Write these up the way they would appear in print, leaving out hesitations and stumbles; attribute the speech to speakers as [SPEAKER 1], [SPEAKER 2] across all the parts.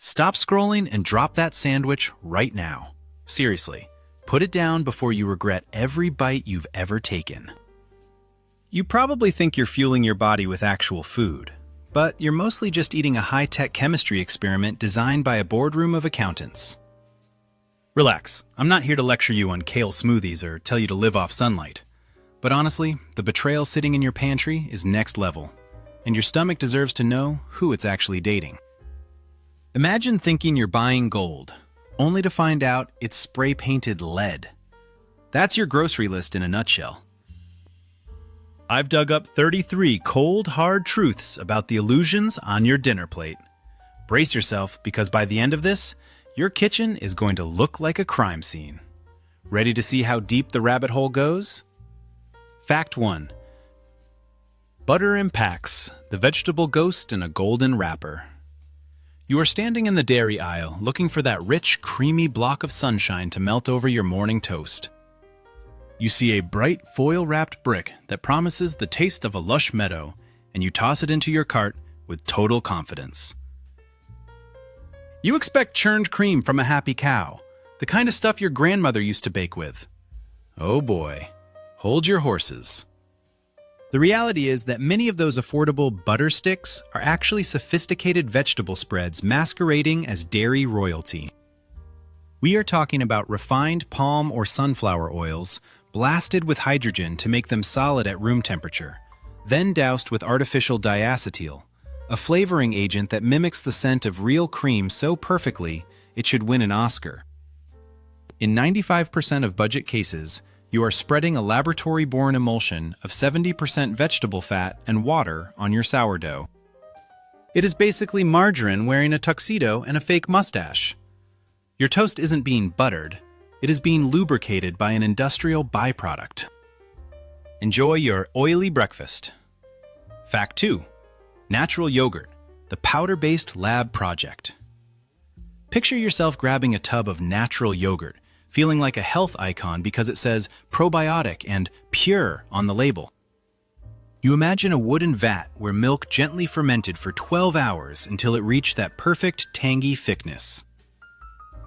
[SPEAKER 1] Stop scrolling and drop that sandwich right now. Seriously, put it down before you regret every bite you've ever taken. You probably think you're fueling your body with actual food, but you're mostly just eating a high-tech chemistry experiment designed by a boardroom of accountants. Relax, I'm not here to lecture you on kale smoothies or tell you to live off sunlight. But honestly, the betrayal sitting in your pantry is next level, and your stomach deserves to know who it's actually dating. Imagine thinking you're buying gold, only to find out it's spray-painted lead. That's your grocery list in a nutshell. I've dug up 33 cold, hard truths about the illusions on your dinner plate. Brace yourself, because by the end of this, your kitchen is going to look like a crime scene. Ready to see how deep the rabbit hole goes? Fact 1. Butter impacts, the vegetable ghost in a golden wrapper. You are standing in the dairy aisle, looking for that rich, creamy block of sunshine to melt over your morning toast. You see a bright, foil-wrapped brick that promises the taste of a lush meadow, and you toss it into your cart with total confidence. You expect churned cream from a happy cow, the kind of stuff your grandmother used to bake with. Oh boy, hold your horses. The reality is that many of those affordable butter sticks are actually sophisticated vegetable spreads masquerading as dairy royalty. We are talking about refined palm or sunflower oils, blasted with hydrogen to make them solid at room temperature, then doused with artificial diacetyl, a flavoring agent that mimics the scent of real cream so perfectly it should win an Oscar. In 95% of budget cases, you are spreading a laboratory-born emulsion of 70% vegetable fat and water on your sourdough. It is basically margarine wearing a tuxedo and a fake mustache. Your toast isn't being buttered, it is being lubricated by an industrial byproduct. Enjoy your oily breakfast. Fact 2. Natural yogurt, the powder-based lab project. Picture yourself grabbing a tub of natural yogurt, feeling like a health icon because it says probiotic and pure on the label. You imagine a wooden vat where milk gently fermented for 12 hours until it reached that perfect tangy thickness.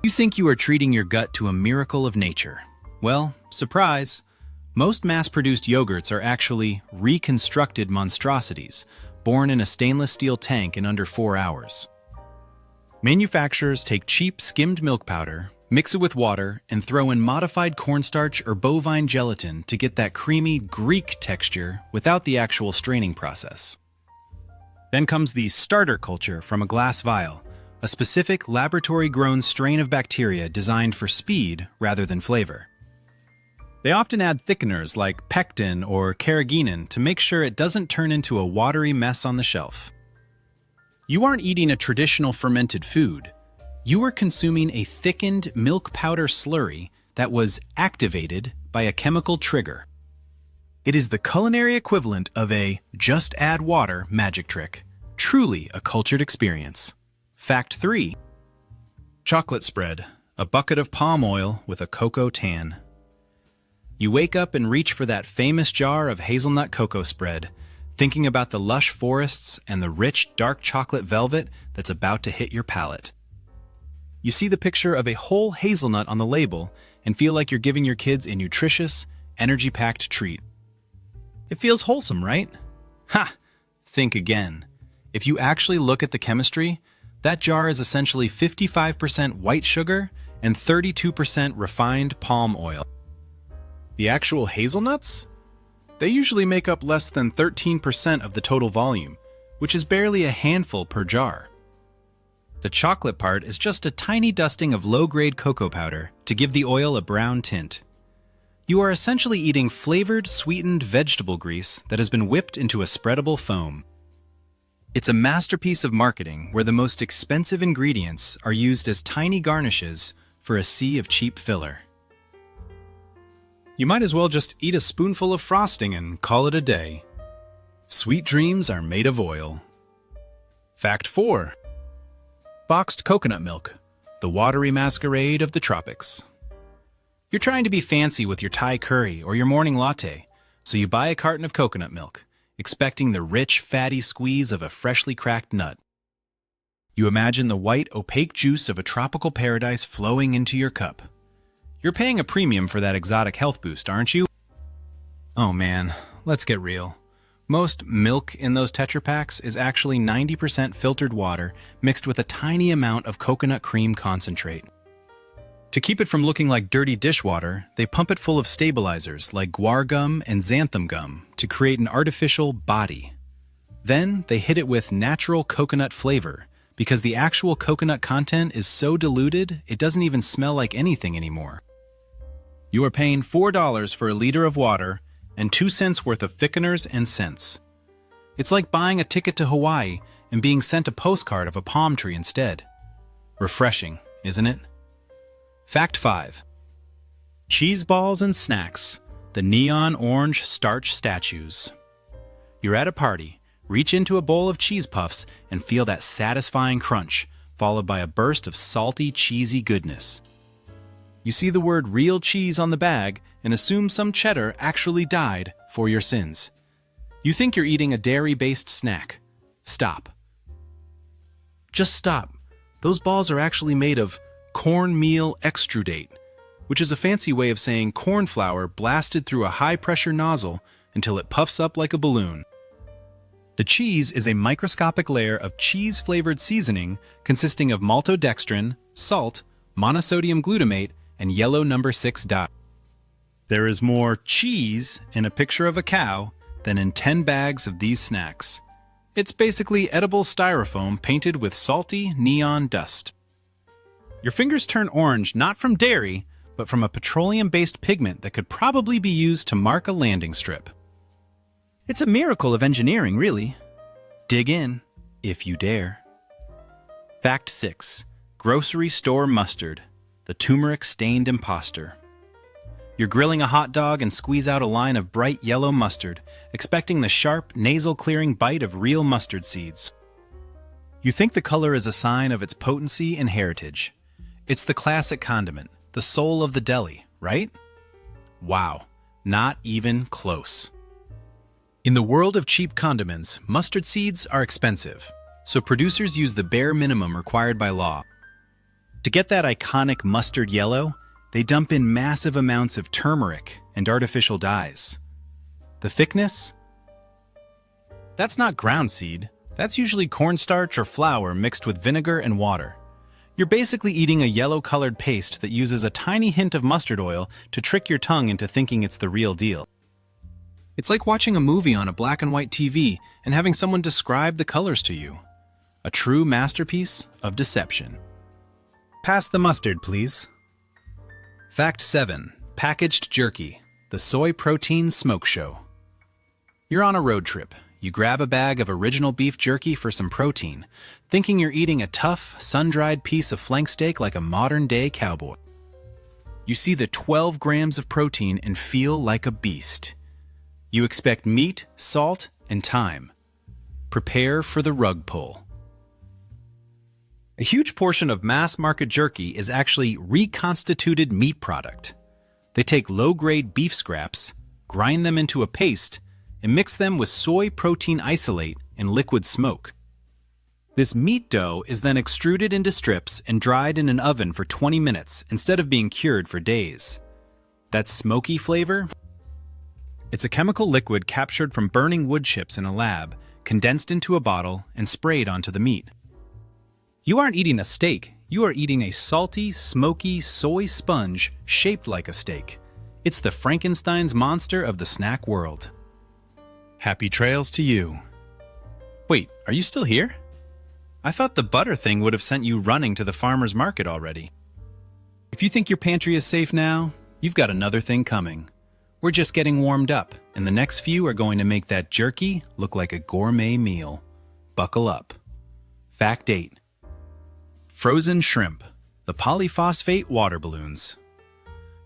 [SPEAKER 1] You think you are treating your gut to a miracle of nature. Well, surprise! Most mass-produced yogurts are actually reconstructed monstrosities, born in a stainless steel tank in under 4 hours. Manufacturers take cheap skimmed milk powder, mix it with water, and throw in modified cornstarch or bovine gelatin to get that creamy Greek texture without the actual straining process. Then comes the starter culture from a glass vial, a specific laboratory-grown strain of bacteria designed for speed rather than flavor. They often add thickeners like pectin or carrageenan to make sure it doesn't turn into a watery mess on the shelf. You aren't eating a traditional fermented food. You are consuming a thickened milk powder slurry that was activated by a chemical trigger. It is the culinary equivalent of a just add water magic trick, truly a cultured experience. Fact 3. Chocolate spread, a bucket of palm oil with a cocoa tan. You wake up and reach for that famous jar of hazelnut cocoa spread, thinking about the lush forests and the rich, dark chocolate velvet that's about to hit your palate. You see the picture of a whole hazelnut on the label and feel like you're giving your kids a nutritious, energy-packed treat. It feels wholesome, right? Ha! Think again. If you actually look at the chemistry, that jar is essentially 55% white sugar and 32% refined palm oil. The actual hazelnuts? They usually make up less than 13% of the total volume, which is barely a handful per jar. The chocolate part is just a tiny dusting of low-grade cocoa powder to give the oil a brown tint. You are essentially eating flavored, sweetened vegetable grease that has been whipped into a spreadable foam. It's a masterpiece of marketing where the most expensive ingredients are used as tiny garnishes for a sea of cheap filler. You might as well just eat a spoonful of frosting and call it a day. Sweet dreams are made of oil. Fact 4. Boxed coconut milk, the watery masquerade of the tropics. You're trying to be fancy with your Thai curry or your morning latte, so you buy a carton of coconut milk, expecting the rich, fatty squeeze of a freshly cracked nut. You imagine the white, opaque juice of a tropical paradise flowing into your cup. You're paying a premium for that exotic health boost, aren't you? Oh man, let's get real. Most milk in those Tetra Paks is actually 90% filtered water mixed with a tiny amount of coconut cream concentrate. To keep it from looking like dirty dishwater, they pump it full of stabilizers like guar gum and xanthan gum to create an artificial body. Then they hit it with natural coconut flavor because the actual coconut content is so diluted it doesn't even smell like anything anymore. You are paying $4 for a liter of water and 2 cents worth of thickeners and scents. It's like buying a ticket to Hawaii and being sent a postcard of a palm tree instead. Refreshing, isn't it? Fact 5. Cheese balls and snacks, the neon orange starch statues. You're at a party, reach into a bowl of cheese puffs and feel that satisfying crunch, followed by a burst of salty, cheesy goodness. You see the word real cheese on the bag and assume some cheddar actually died for your sins. You think you're eating a dairy-based snack. Stop. Just stop. Those balls are actually made of cornmeal extrudate, which is a fancy way of saying corn flour blasted through a high-pressure nozzle until it puffs up like a balloon. The cheese is a microscopic layer of cheese-flavored seasoning consisting of maltodextrin, salt, monosodium glutamate, and yellow number 6 dye. There is more cheese in a picture of a cow than in 10 bags of these snacks. It's basically edible styrofoam painted with salty neon dust. Your fingers turn orange not from dairy, but from a petroleum-based pigment that could probably be used to mark a landing strip. It's a miracle of engineering, really. Dig in, if you dare. Fact 6. Grocery store mustard, the turmeric-stained imposter. You're grilling a hot dog and squeeze out a line of bright yellow mustard, expecting the sharp, nasal-clearing bite of real mustard seeds. You think the color is a sign of its potency and heritage. It's the classic condiment, the soul of the deli, right? Wow, not even close. In the world of cheap condiments, mustard seeds are expensive, so producers use the bare minimum required by law. To get that iconic mustard yellow, they dump in massive amounts of turmeric and artificial dyes. The thickness? That's not ground seed. That's usually cornstarch or flour mixed with vinegar and water. You're basically eating a yellow-colored paste that uses a tiny hint of mustard oil to trick your tongue into thinking it's the real deal. It's like watching a movie on a black and white TV and having someone describe the colors to you. A true masterpiece of deception. Pass the mustard, please. Fact 7. Packaged jerky, the soy protein smoke show. You're on a road trip. You grab a bag of original beef jerky for some protein, thinking you're eating a tough, sun-dried piece of flank steak like a modern-day cowboy. You see the 12 grams of protein and feel like a beast. You expect meat, salt, and thyme. Prepare for the rug pull. A huge portion of mass-market jerky is actually reconstituted meat product. They take low-grade beef scraps, grind them into a paste, and mix them with soy protein isolate and liquid smoke. This meat dough is then extruded into strips and dried in an oven for 20 minutes instead of being cured for days. That smoky flavor? It's a chemical liquid captured from burning wood chips in a lab, condensed into a bottle, and sprayed onto the meat. You aren't eating a steak, you are eating a salty, smoky soy sponge shaped like a steak. It's the Frankenstein's monster of the snack world. Happy trails to you. Wait, are you still here? I thought the butter thing would have sent you running to the farmer's market already. If you think your pantry is safe now, you've got another thing coming. We're just getting warmed up, and the next few are going to make that jerky look like a gourmet meal. Buckle up. Fact 8. Frozen shrimp, the polyphosphate water balloons.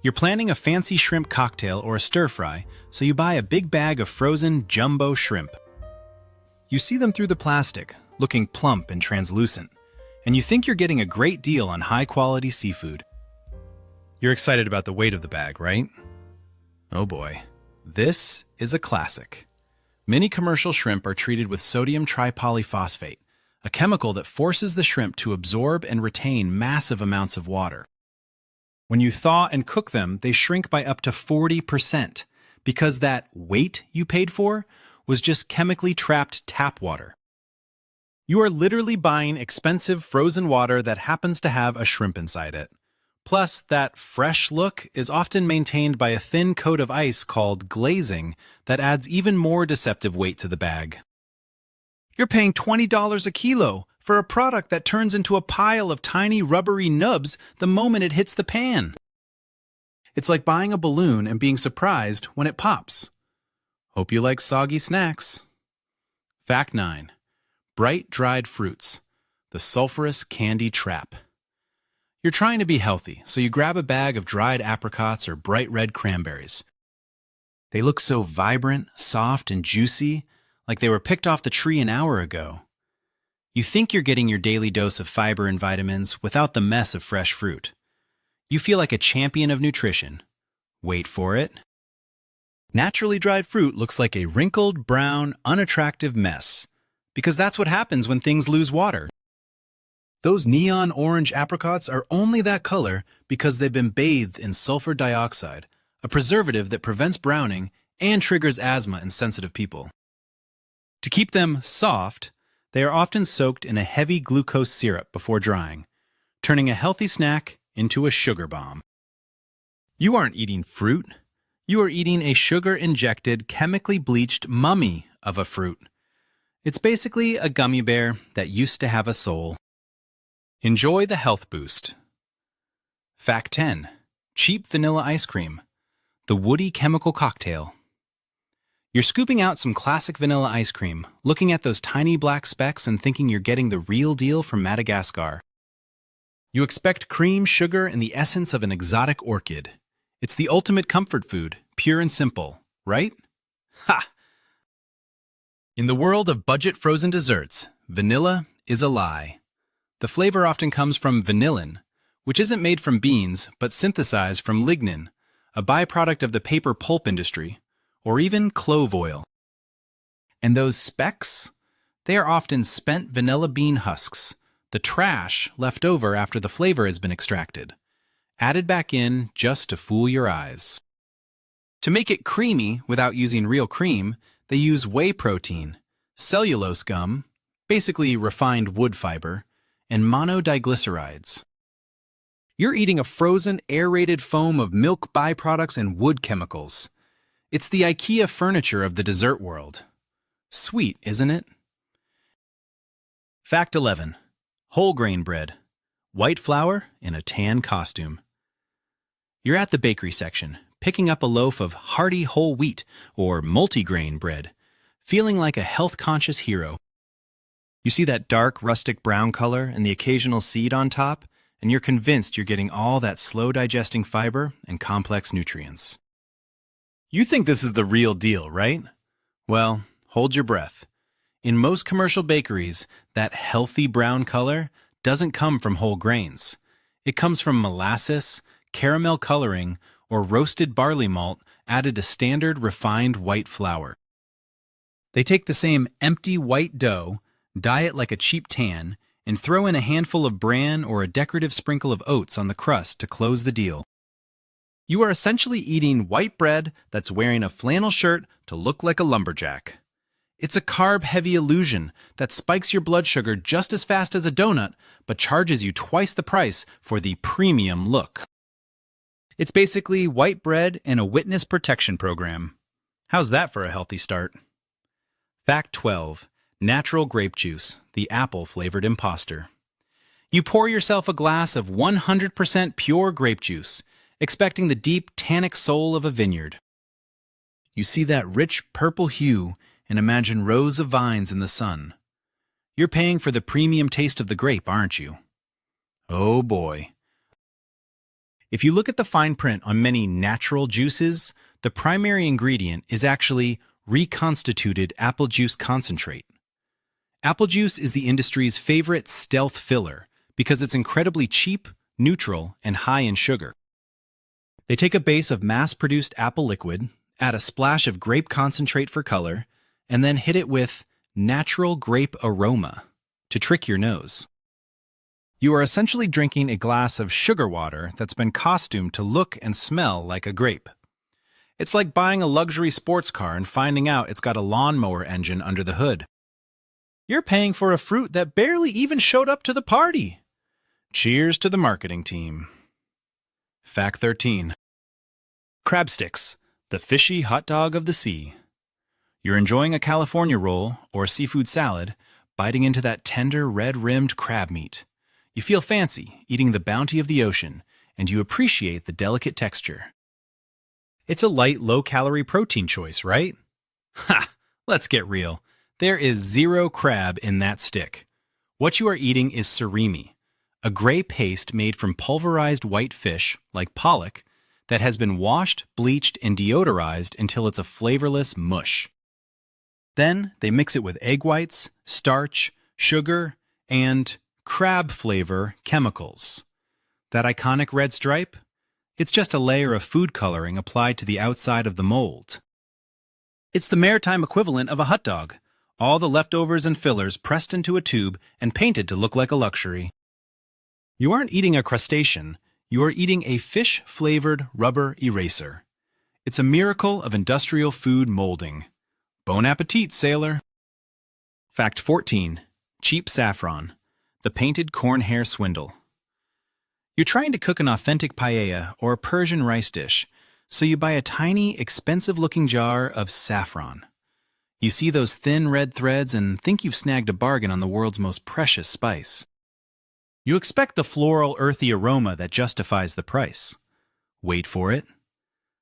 [SPEAKER 1] You're planning a fancy shrimp cocktail or a stir-fry, so you buy a big bag of frozen jumbo shrimp. You see them through the plastic, looking plump and translucent, and you think you're getting a great deal on high-quality seafood. You're excited about the weight of the bag, right? Oh boy, this is a classic. Many commercial shrimp are treated with sodium tripolyphosphate, a chemical that forces the shrimp to absorb and retain massive amounts of water. When you thaw and cook them, they shrink by up to 40% because that weight you paid for was just chemically trapped tap water. You are literally buying expensive frozen water that happens to have a shrimp inside it. Plus, that fresh look is often maintained by a thin coat of ice called glazing that adds even more deceptive weight to the bag. You're paying $20 a kilo for a product that turns into a pile of tiny rubbery nubs the moment it hits the pan. It's like buying a balloon and being surprised when it pops. Hope you like soggy snacks. Fact 9. Bright dried fruits. The sulfurous candy trap. You're trying to be healthy, so you grab a bag of dried apricots or bright red cranberries. They look so vibrant, soft, and juicy, like they were picked off the tree an hour ago. You think you're getting your daily dose of fiber and vitamins without the mess of fresh fruit. You feel like a champion of nutrition. Wait for it. Naturally dried fruit looks like a wrinkled, brown, unattractive mess, because that's what happens when things lose water. Those neon orange apricots are only that color because they've been bathed in sulfur dioxide, a preservative that prevents browning and triggers asthma in sensitive people. To keep them soft, they are often soaked in a heavy glucose syrup before drying, turning a healthy snack into a sugar bomb. You aren't eating fruit. You are eating a sugar-injected, chemically bleached mummy of a fruit. It's basically a gummy bear that used to have a soul. Enjoy the health boost. Fact 10. Cheap vanilla ice cream. The woody chemical cocktail. You're scooping out some classic vanilla ice cream, looking at those tiny black specks and thinking you're getting the real deal from Madagascar. You expect cream, sugar, and the essence of an exotic orchid. It's the ultimate comfort food, pure and simple, right? Ha! In the world of budget frozen desserts, vanilla is a lie. The flavor often comes from vanillin, which isn't made from beans but synthesized from lignin, a byproduct of the paper pulp industry, or even clove oil. And those specks? They are often spent vanilla bean husks, the trash left over after the flavor has been extracted, added back in just to fool your eyes. To make it creamy without using real cream, they use whey protein, cellulose gum, basically refined wood fiber, and monodiglycerides. You're eating a frozen, aerated foam of milk byproducts and wood chemicals. It's the IKEA furniture of the dessert world. Sweet, isn't it? Fact 11. Whole grain bread. White flour in a tan costume. You're at the bakery section, picking up a loaf of hearty whole wheat or multigrain bread, feeling like a health-conscious hero. You see that dark, rustic brown color and the occasional seed on top, and you're convinced you're getting all that slow-digesting fiber and complex nutrients. You think this is the real deal, right? Well, hold your breath. In most commercial bakeries, that healthy brown color doesn't come from whole grains. It comes from molasses, caramel coloring, or roasted barley malt added to standard refined white flour. They take the same empty white dough, dye it like a cheap tan, and throw in a handful of bran or a decorative sprinkle of oats on the crust to close the deal. You are essentially eating white bread that's wearing a flannel shirt to look like a lumberjack. It's a carb-heavy illusion that spikes your blood sugar just as fast as a donut, but charges you twice the price for the premium look. It's basically white bread and a witness protection program. How's that for a healthy start? Fact 12. Natural grape juice, the apple-flavored imposter. You pour yourself a glass of 100% pure grape juice, expecting the deep, tannic soul of a vineyard. You see that rich purple hue and imagine rows of vines in the sun. You're paying for the premium taste of the grape, aren't you? Oh boy. If you look at the fine print on many natural juices, the primary ingredient is actually reconstituted apple juice concentrate. Apple juice is the industry's favorite stealth filler because it's incredibly cheap, neutral, and high in sugar. They take a base of mass-produced apple liquid, add a splash of grape concentrate for color, and then hit it with natural grape aroma. to trick your nose. You are essentially drinking a glass of sugar water that's been costumed to look and smell like a grape. It's like buying a luxury sports car and finding out it's got a lawnmower engine under the hood. You're paying for a fruit that barely even showed up to the party. Cheers to the marketing team. Fact 13. Crab sticks, the fishy hot dog of the sea. You're enjoying a California roll or seafood salad, biting into that tender red-rimmed crab meat. You feel fancy, eating the bounty of the ocean, and you appreciate the delicate texture. It's a light, low-calorie protein choice, right? Ha! Let's get real. There is zero crab in that stick. What you are eating is surimi, a gray paste made from pulverized white fish, like pollock, that has been washed, bleached, and deodorized until it's a flavorless mush. Then they mix it with egg whites, starch, sugar, and crab flavor chemicals. That iconic red stripe? It's just a layer of food coloring applied to the outside of the mold. It's the maritime equivalent of a hot dog. All the leftovers and fillers pressed into a tube and painted to look like a luxury. You aren't eating a crustacean, you are eating a fish-flavored rubber eraser. It's a miracle of industrial food molding. Bon appetit, sailor! Fact 14. Cheap saffron, the painted corn hair swindle. You're trying to cook an authentic paella or a Persian rice dish, so you buy a tiny, expensive-looking jar of saffron. You see those thin red threads and think you've snagged a bargain on the world's most precious spice. You expect the floral, earthy aroma that justifies the price. Wait for it.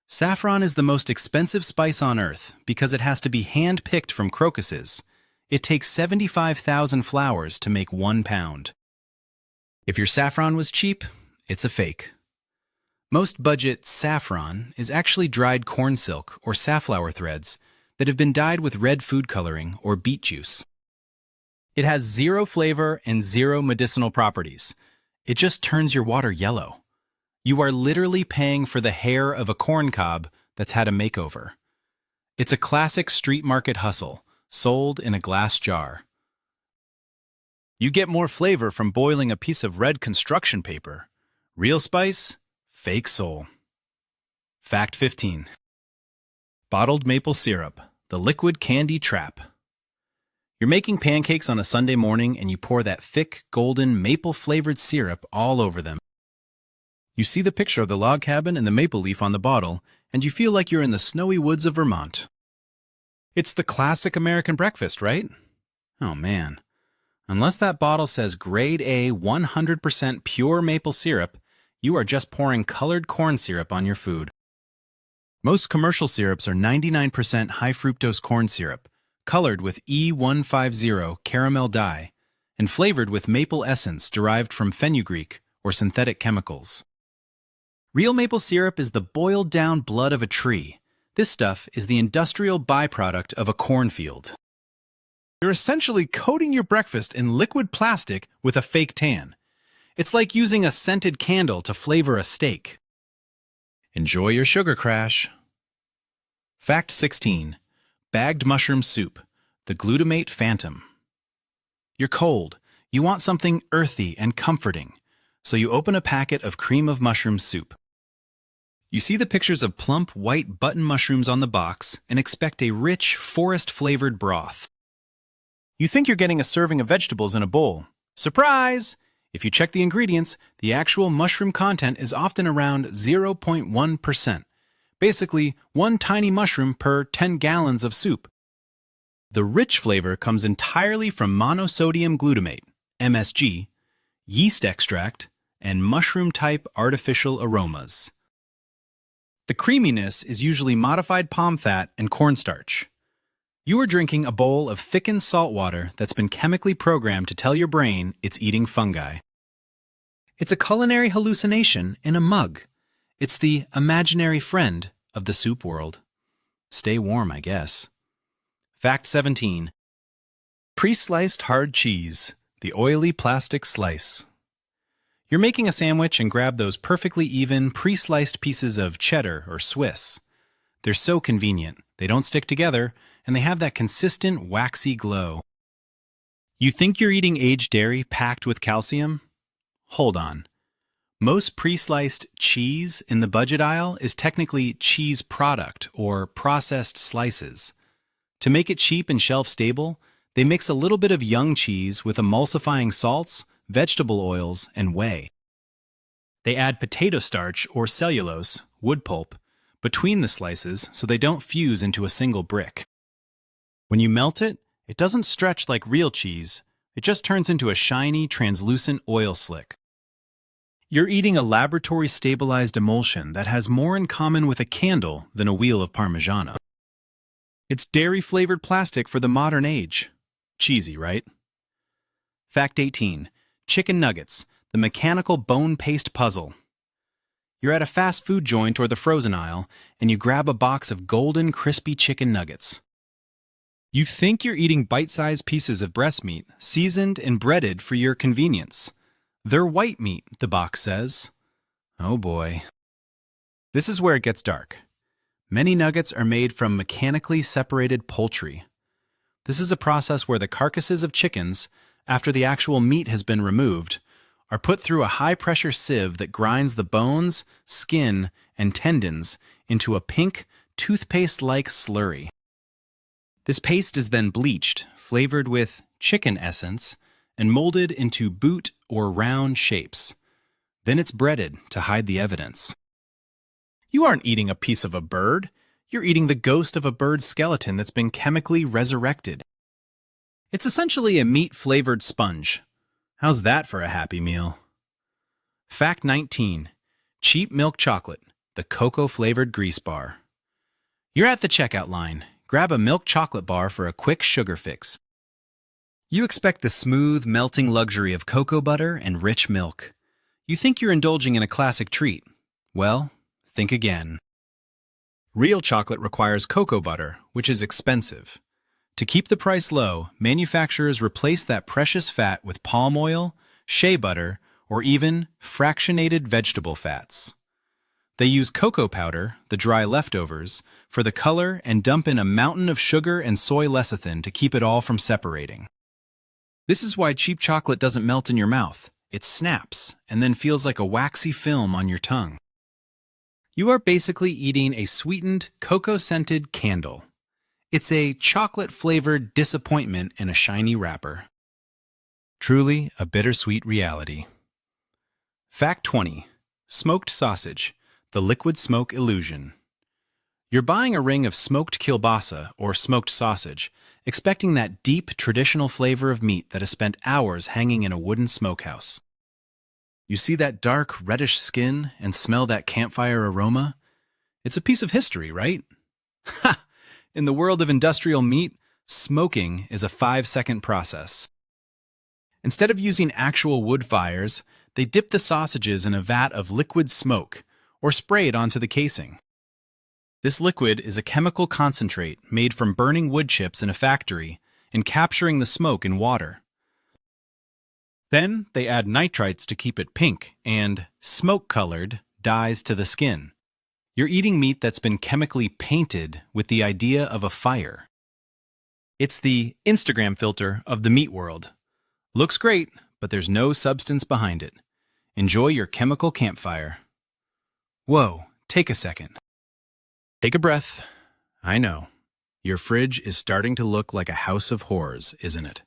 [SPEAKER 1] Saffron is the most expensive spice on earth because it has to be hand-picked from crocuses. It takes 75,000 flowers to make 1 pound. If your saffron was cheap, it's a fake. Most budget saffron is actually dried corn silk or safflower threads that have been dyed with red food coloring or beet juice. It has zero flavor and zero medicinal properties. It just turns your water yellow. You are literally paying for the hair of a corn cob that's had a makeover. It's a classic street market hustle, sold in a glass jar. You get more flavor from boiling a piece of red construction paper. Real spice, fake soul. Fact 15. Bottled maple syrup, the liquid candy trap. You're making pancakes on a Sunday morning and you pour that thick, golden, maple-flavored syrup all over them. You see the picture of the log cabin and the maple leaf on the bottle, and you feel like you're in the snowy woods of Vermont. It's the classic American breakfast, right? Oh man. Unless that bottle says grade A 100% pure maple syrup, you are just pouring colored corn syrup on your food. Most commercial syrups are 99% high fructose corn syrup, colored with E150 caramel dye, and flavored with maple essence derived from fenugreek or synthetic chemicals. Real maple syrup is the boiled down blood of a tree. This stuff is the industrial byproduct of a cornfield. You're essentially coating your breakfast in liquid plastic with a fake tan. It's like using a scented candle to flavor a steak. Enjoy your sugar crash. Fact 16. Bagged mushroom soup, the glutamate phantom. You're cold. You want something earthy and comforting, so you open a packet of cream of mushroom soup. You see the pictures of plump white button mushrooms on the box and expect a rich, forest-flavored broth. You think you're getting a serving of vegetables in a bowl. Surprise! If you check the ingredients, the actual mushroom content is often around 0.1%. Basically, 1 tiny mushroom per 10 gallons of soup. The rich flavor comes entirely from monosodium glutamate, MSG, yeast extract, and mushroom-type artificial aromas. The creaminess is usually modified palm fat and cornstarch. You are drinking a bowl of thickened salt water that's been chemically programmed to tell your brain it's eating fungi. It's a culinary hallucination in a mug. It's the imaginary friend of the soup world. Stay warm, I guess. Fact 17. Pre-sliced hard cheese, the oily plastic slice. You're making a sandwich and grab those perfectly even, pre-sliced pieces of cheddar or Swiss. They're so convenient. They don't stick together, and they have that consistent, waxy glow. You think you're eating aged dairy packed with calcium? Hold on. Most pre-sliced cheese in the budget aisle is technically cheese product or processed slices. To make it cheap and shelf-stable, they mix a little bit of young cheese with emulsifying salts, vegetable oils, and whey. They add potato starch or cellulose, wood pulp, between the slices so they don't fuse into a single brick. When you melt it, it doesn't stretch like real cheese. It just turns into a shiny, translucent oil slick. You're eating a laboratory-stabilized emulsion that has more in common with a candle than a wheel of Parmigiano. It's dairy-flavored plastic for the modern age. Cheesy, right? Fact 18. Chicken nuggets, the mechanical bone paste puzzle. You're at a fast food joint or the frozen aisle, and you grab a box of golden, crispy chicken nuggets. You think you're eating bite-sized pieces of breast meat, seasoned and breaded for your convenience. They're white meat, the box says. Oh boy. This is where it gets dark. Many nuggets are made from mechanically separated poultry. This is a process where the carcasses of chickens, after the actual meat has been removed, are put through a high-pressure sieve that grinds the bones, skin, and tendons into a pink, toothpaste-like slurry. This paste is then bleached, flavored with chicken essence, and molded into boot or round shapes. Then it's breaded to hide the evidence. You aren't eating a piece of a bird. You're eating the ghost of a bird's skeleton that's been chemically resurrected. It's essentially a meat-flavored sponge. How's that for a happy meal? Fact 19. Cheap milk chocolate, the cocoa-flavored grease bar. You're at the checkout line. Grab a milk chocolate bar for a quick sugar fix. You expect the smooth, melting luxury of cocoa butter and rich milk. You think you're indulging in a classic treat. Well, think again. Real chocolate requires cocoa butter, which is expensive. To keep the price low, manufacturers replace that precious fat with palm oil, shea butter, or even fractionated vegetable fats. They use cocoa powder, the dry leftovers, for the color and dump in a mountain of sugar and soy lecithin to keep it all from separating. This is why cheap chocolate doesn't melt in your mouth. It snaps and then feels like a waxy film on your tongue. You are basically eating a sweetened, cocoa-scented candle. It's a chocolate-flavored disappointment in a shiny wrapper. Truly a bittersweet reality. Fact 20. Smoked sausage, the liquid smoke illusion. You're buying a ring of smoked kielbasa or smoked sausage, expecting that deep, traditional flavor of meat that has spent hours hanging in a wooden smokehouse. You see that dark, reddish skin and smell that campfire aroma? It's a piece of history, right? Ha! In the world of industrial meat, smoking is a 5-second process. Instead of using actual wood fires, they dip the sausages in a vat of liquid smoke or spray it onto the casing. This liquid is a chemical concentrate made from burning wood chips in a factory and capturing the smoke in water. Then they add nitrites to keep it pink and smoke-colored dyes to the skin. You're eating meat that's been chemically painted with the idea of a fire. It's the Instagram filter of the meat world. Looks great, but there's no substance behind it. Enjoy your chemical campfire. Whoa, take a second. Take a breath. I know. Your fridge is starting to look like a house of horrors, isn't it?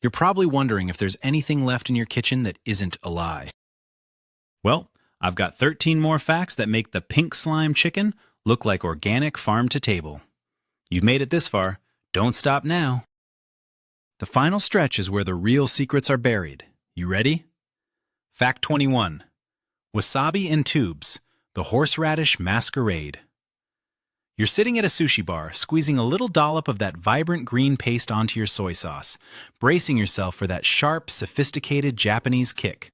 [SPEAKER 1] You're probably wondering if there's anything left in your kitchen that isn't a lie. Well, I've got 13 more facts that make the pink slime chicken look like organic farm-to-table. You've made it this far. Don't stop now. The final stretch is where the real secrets are buried. You ready? Fact 21. Wasabi in tubes, the horseradish masquerade. You're sitting at a sushi bar, squeezing a little dollop of that vibrant green paste onto your soy sauce, bracing yourself for that sharp, sophisticated Japanese kick.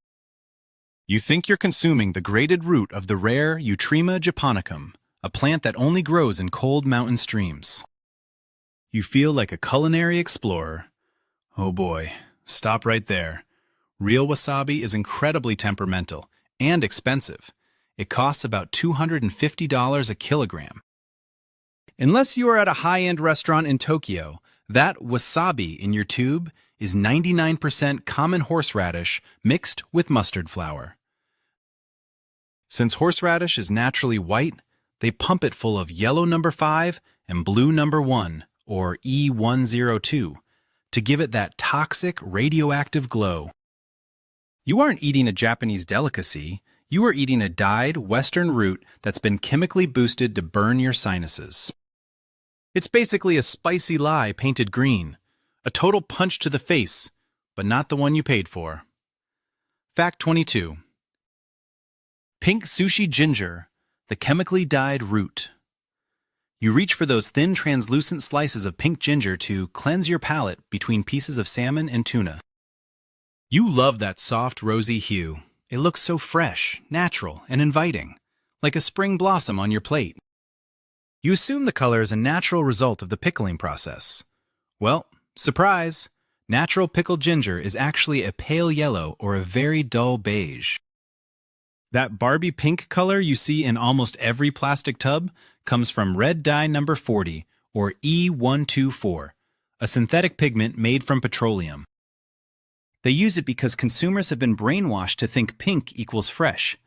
[SPEAKER 1] You think you're consuming the grated root of the rare Eutrema japonicum, a plant that only grows in cold mountain streams. You feel like a culinary explorer. Oh boy, stop right there. Real wasabi is incredibly temperamental and expensive. It costs about $250 a kilogram. Unless you are at a high-end restaurant in Tokyo, that wasabi in your tube is 99% common horseradish mixed with mustard flour. Since horseradish is naturally white, they pump it full of yellow number 5 and blue number 1, or E102, to give it that toxic radioactive glow. You aren't eating a Japanese delicacy, you are eating a dyed Western root that's been chemically boosted to burn your sinuses. It's basically a spicy lie painted green, a total punch to the face, but not the one you paid for. Fact 22. Pink sushi ginger, the chemically dyed root. You reach for those thin translucent slices of pink ginger to cleanse your palate between pieces of salmon and tuna. You love that soft rosy hue. It looks so fresh, natural, and inviting, like a spring blossom on your plate. You assume the color is a natural result of the pickling process. Well, surprise! Natural pickled ginger is actually a pale yellow or a very dull beige. That Barbie pink color you see in almost every plastic tub comes from red dye number 40, or E124, a synthetic pigment made from petroleum. They use it because consumers have been brainwashed to think pink equals fresh.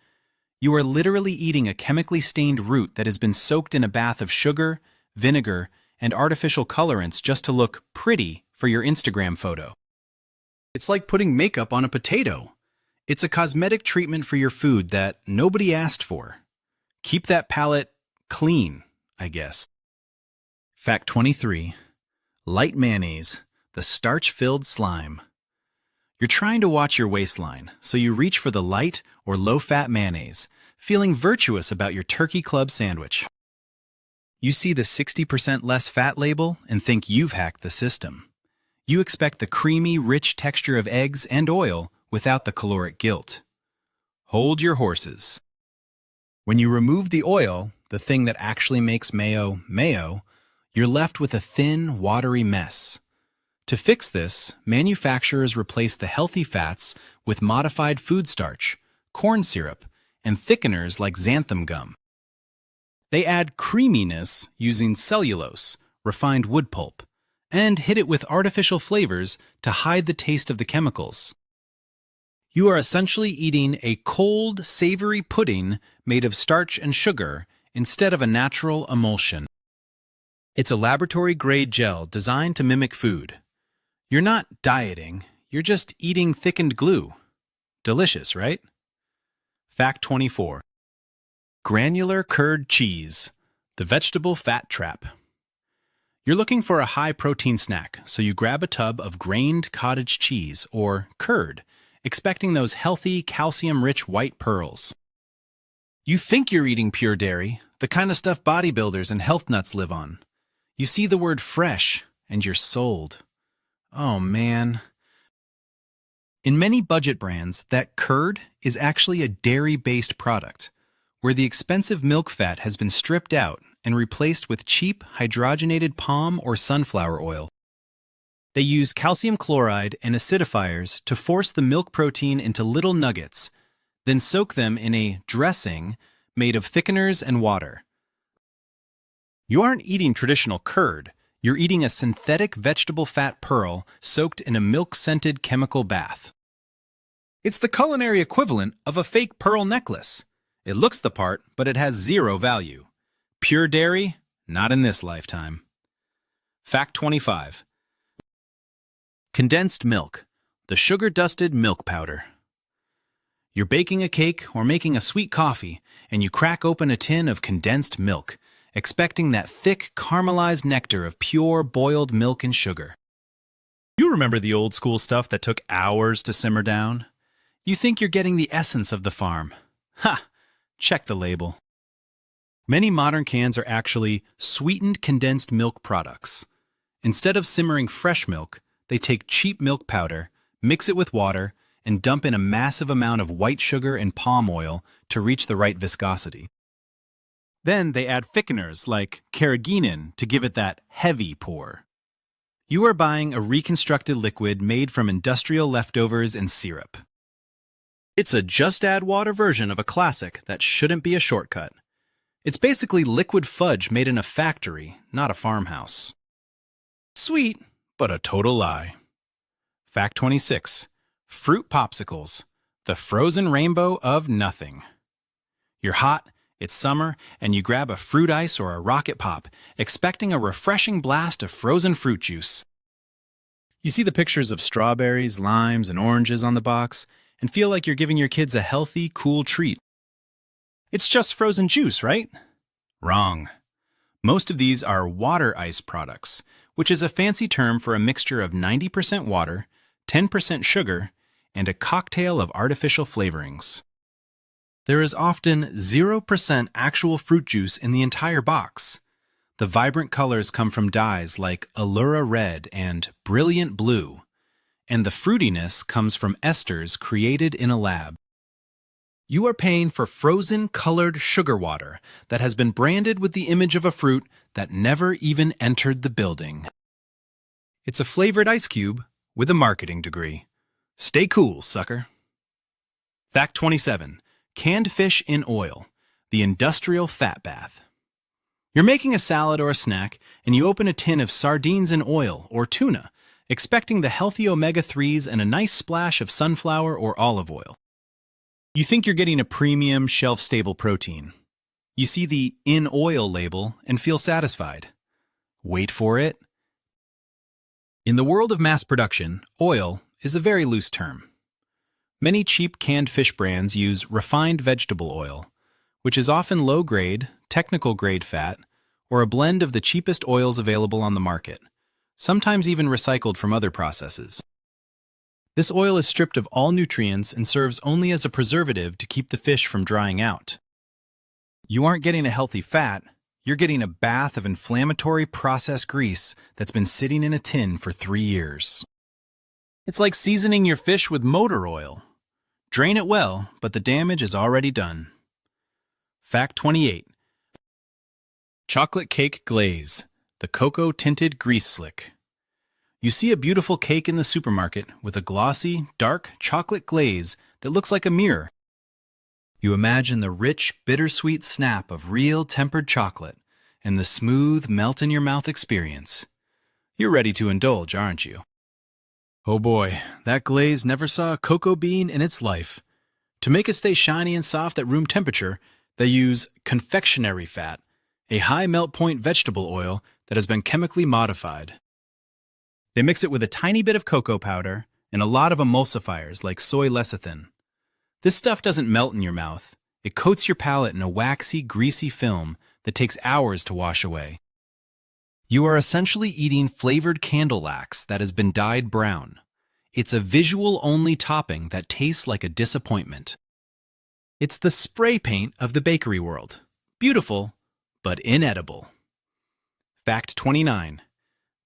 [SPEAKER 1] You are literally eating a chemically stained root that has been soaked in a bath of sugar, vinegar, and artificial colorants just to look pretty for your Instagram photo. It's like putting makeup on a potato. It's a cosmetic treatment for your food that nobody asked for. Keep that palate clean, I guess. Fact 23. Light mayonnaise, the starch-filled slime. You're trying to watch your waistline, so you reach for the light or low-fat mayonnaise, feeling virtuous about your turkey club sandwich. You see the 60% less fat label and think you've hacked the system. You expect the creamy, rich texture of eggs and oil without the caloric guilt. Hold your horses. When you remove the oil, the thing that actually makes mayo mayo, you're left with a thin, watery mess. To fix this, manufacturers replace the healthy fats with modified food starch, corn syrup, and thickeners like xanthan gum. They add creaminess using cellulose, refined wood pulp, and hit it with artificial flavors to hide the taste of the chemicals. You are essentially eating a cold, savory pudding made of starch and sugar instead of a natural emulsion. It's a laboratory-grade gel designed to mimic food. You're not dieting, you're just eating thickened glue. Delicious, right? Fact 24. Granular curd cheese, the vegetable fat trap. You're looking for a high-protein snack, so you grab a tub of grained cottage cheese, or curd, expecting those healthy, calcium-rich white pearls. You think you're eating pure dairy, the kind of stuff bodybuilders and health nuts live on. You see the word fresh, and you're sold. Oh, man. In many budget brands, that curd is actually a dairy-based product, where the expensive milk fat has been stripped out and replaced with cheap, hydrogenated palm or sunflower oil. They use calcium chloride and acidifiers to force the milk protein into little nuggets, then soak them in a dressing made of thickeners and water. You aren't eating traditional curd. You're eating a synthetic vegetable fat pearl soaked in a milk-scented chemical bath. It's the culinary equivalent of a fake pearl necklace. It looks the part, but it has zero value. Pure dairy? Not in this lifetime. Fact 25. Condensed milk, the sugar-dusted milk powder. You're baking a cake or making a sweet coffee, and you crack open a tin of condensed milk, expecting that thick, caramelized nectar of pure, boiled milk and sugar. You remember the old-school stuff that took hours to simmer down? You think you're getting the essence of the farm. Ha! Check the label. Many modern cans are actually sweetened condensed milk products. Instead of simmering fresh milk, they take cheap milk powder, mix it with water, and dump in a massive amount of white sugar and palm oil to reach the right viscosity. Then they add thickeners like carrageenan to give it that heavy pour. You are buying a reconstructed liquid made from industrial leftovers and syrup. It's a just-add-water version of a classic that shouldn't be a shortcut. It's basically liquid fudge made in a factory, not a farmhouse. Sweet, but a total lie. Fact 26. Fruit popsicles, the frozen rainbow of nothing. You're hot, it's summer, and you grab a fruit ice or a rocket pop, expecting a refreshing blast of frozen fruit juice. You see the pictures of strawberries, limes, and oranges on the box, and feel like you're giving your kids a healthy, cool treat. It's just frozen juice, right? Wrong. Most of these are water ice products, which is a fancy term for a mixture of 90% water, 10% sugar, and a cocktail of artificial flavorings. There is often 0% actual fruit juice in the entire box. The vibrant colors come from dyes like Allura Red and Brilliant Blue, and the fruitiness comes from esters created in a lab. You are paying for frozen colored sugar water that has been branded with the image of a fruit that never even entered the building. It's a flavored ice cube with a marketing degree. Stay cool, sucker. Fact 27. Canned fish in oil, the industrial fat bath. You're making a salad or a snack, and you open a tin of sardines in oil or tuna, expecting the healthy omega-3s and a nice splash of sunflower or olive oil. You think you're getting a premium, shelf-stable protein. You see the "in oil" label and feel satisfied. Wait for it. In the world of mass production, oil is a very loose term. Many cheap canned fish brands use refined vegetable oil, which is often low-grade, technical-grade fat, or a blend of the cheapest oils available on the market, sometimes even recycled from other processes. This oil is stripped of all nutrients and serves only as a preservative to keep the fish from drying out. You aren't getting a healthy fat, you're getting a bath of inflammatory processed grease that's been sitting in a tin for 3 years. It's like seasoning your fish with motor oil. Drain it well, but the damage is already done. Fact 28. Chocolate cake glaze, the cocoa-tinted grease slick. You see a beautiful cake in the supermarket with a glossy, dark chocolate glaze that looks like a mirror. You imagine the rich, bittersweet snap of real tempered chocolate and the smooth, melt-in-your-mouth experience. You're ready to indulge, aren't you? Oh boy, that glaze never saw a cocoa bean in its life. To make it stay shiny and soft at room temperature, they use confectionery fat, a high melt point vegetable oil that has been chemically modified. They mix it with a tiny bit of cocoa powder and a lot of emulsifiers like soy lecithin. This stuff doesn't melt in your mouth. It coats your palate in a waxy, greasy film that takes hours to wash away. You are essentially eating flavored candle wax that has been dyed brown. It's a visual-only topping that tastes like a disappointment. It's the spray paint of the bakery world. Beautiful, but inedible. Fact 29.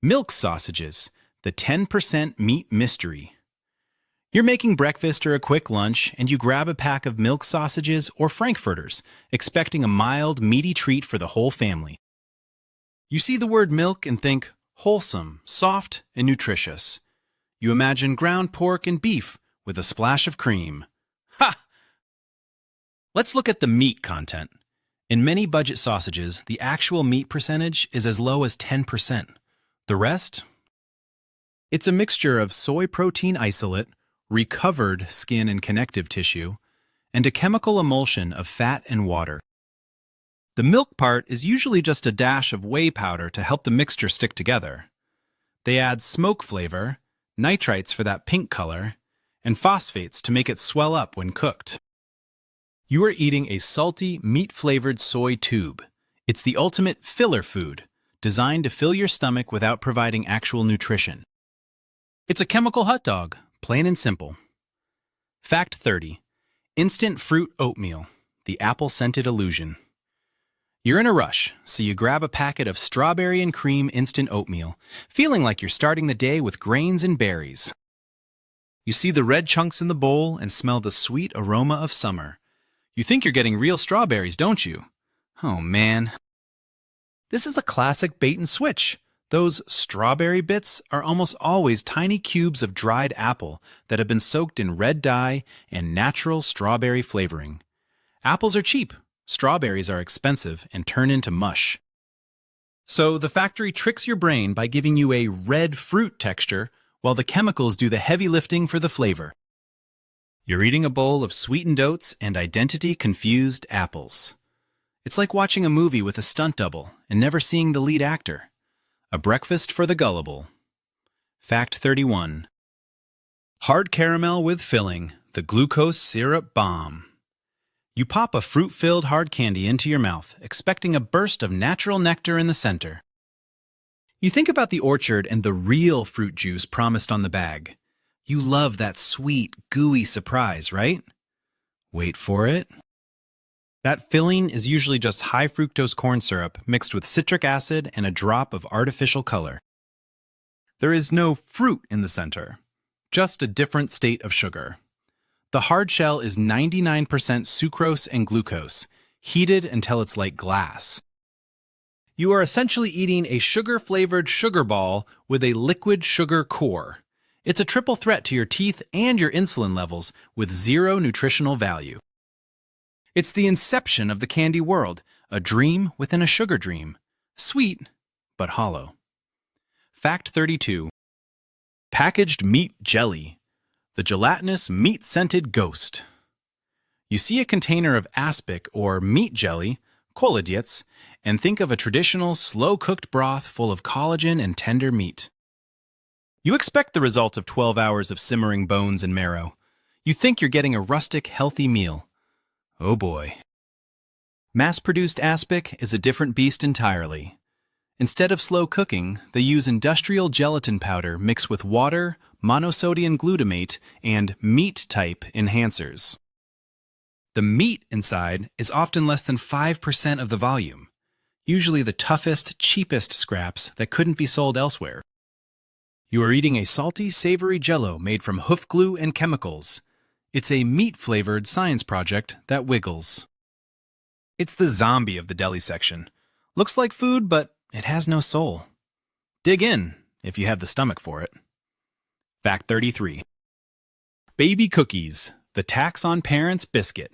[SPEAKER 1] Milk sausages, the 10% meat mystery. You're making breakfast or a quick lunch, and you grab a pack of milk sausages or frankfurters, expecting a mild, meaty treat for the whole family. You see the word milk and think wholesome, soft, and nutritious. You imagine ground pork and beef with a splash of cream. Ha! Let's look at the meat content. In many budget sausages, the actual meat percentage is as low as 10%. The rest? It's a mixture of soy protein isolate, recovered skin and connective tissue, and a chemical emulsion of fat and water. The milk part is usually just a dash of whey powder to help the mixture stick together. They add smoke flavor, nitrites for that pink color, and phosphates to make it swell up when cooked. You are eating a salty, meat-flavored soy tube. It's the ultimate filler food, designed to fill your stomach without providing actual nutrition. It's a chemical hot dog, plain and simple. Fact 30. Instant fruit oatmeal, the apple-scented illusion. You're in a rush, so you grab a packet of strawberry and cream instant oatmeal, feeling like you're starting the day with grains and berries. You see the red chunks in the bowl and smell the sweet aroma of summer. You think you're getting real strawberries, don't you? Oh man. This is a classic bait and switch. Those strawberry bits are almost always tiny cubes of dried apple that have been soaked in red dye and natural strawberry flavoring. Apples are cheap. Strawberries are expensive and turn into mush. So the factory tricks your brain by giving you a red fruit texture while the chemicals do the heavy lifting for the flavor. You're eating a bowl of sweetened oats and identity-confused apples. It's like watching a movie with a stunt double and never seeing the lead actor. A breakfast for the gullible. Fact 31. Hard caramel with filling, the glucose syrup bomb. You pop a fruit-filled hard candy into your mouth, expecting a burst of natural nectar in the center. You think about the orchard and the real fruit juice promised on the bag. You love that sweet, gooey surprise, right? Wait for it. That filling is usually just high fructose corn syrup mixed with citric acid and a drop of artificial color. There is no fruit in the center, just a different state of sugar. The hard shell is 99% sucrose and glucose, heated until it's like glass. You are essentially eating a sugar-flavored sugar ball with a liquid sugar core. It's a triple threat to your teeth and your insulin levels with zero nutritional value. It's the inception of the candy world, a dream within a sugar dream. Sweet, but hollow. Fact 32. Packaged meat jelly, the gelatinous meat-scented ghost. You see a container of aspic or meat jelly, kolodiets, and think of a traditional slow-cooked broth full of collagen and tender meat. You expect the result of 12 hours of simmering bones and marrow. You think you're getting a rustic, healthy meal. Oh boy. Mass-produced aspic is a different beast entirely. Instead of slow cooking, they use industrial gelatin powder mixed with water, monosodium glutamate, and meat-type enhancers. The meat inside is often less than 5% of the volume, usually the toughest, cheapest scraps that couldn't be sold elsewhere. You are eating a salty, savory jello made from hoof glue and chemicals. It's a meat-flavored science project that wiggles. It's the zombie of the deli section. Looks like food, but it has no soul. Dig in, if you have the stomach for it. Fact 33. Baby cookies, the tax on parents biscuit.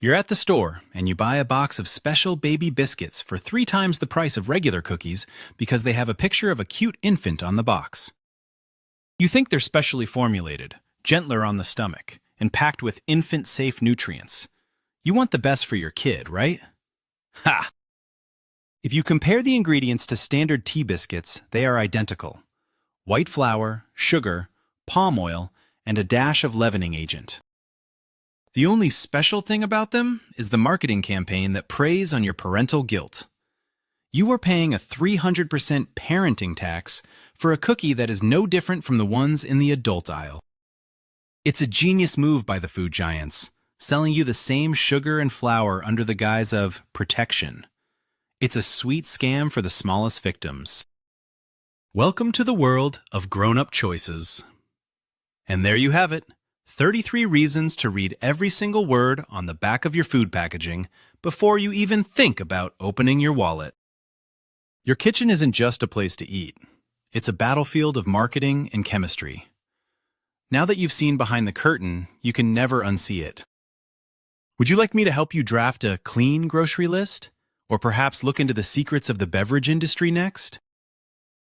[SPEAKER 1] You're at the store, and you buy a box of special baby biscuits for 3 times the price of regular cookies because they have a picture of a cute infant on the box. You think they're specially formulated, gentler on the stomach, and packed with infant-safe nutrients. You want the best for your kid, right? Ha! If you compare the ingredients to standard tea biscuits, they are identical. White flour, sugar, palm oil, and a dash of leavening agent. The only special thing about them is the marketing campaign that preys on your parental guilt. You are paying a 300% parenting tax for a cookie that is no different from the ones in the adult aisle. It's a genius move by the food giants, selling you the same sugar and flour under the guise of protection. It's a sweet scam for the smallest victims. Welcome to the world of grown-up choices. And there you have it, 33 reasons to read every single word on the back of your food packaging before you even think about opening your wallet. Your kitchen isn't just a place to eat. It's a battlefield of marketing and chemistry. Now that you've seen behind the curtain, you can never unsee it. Would you like me to help you draft a clean grocery list? Or perhaps look into the secrets of the beverage industry next?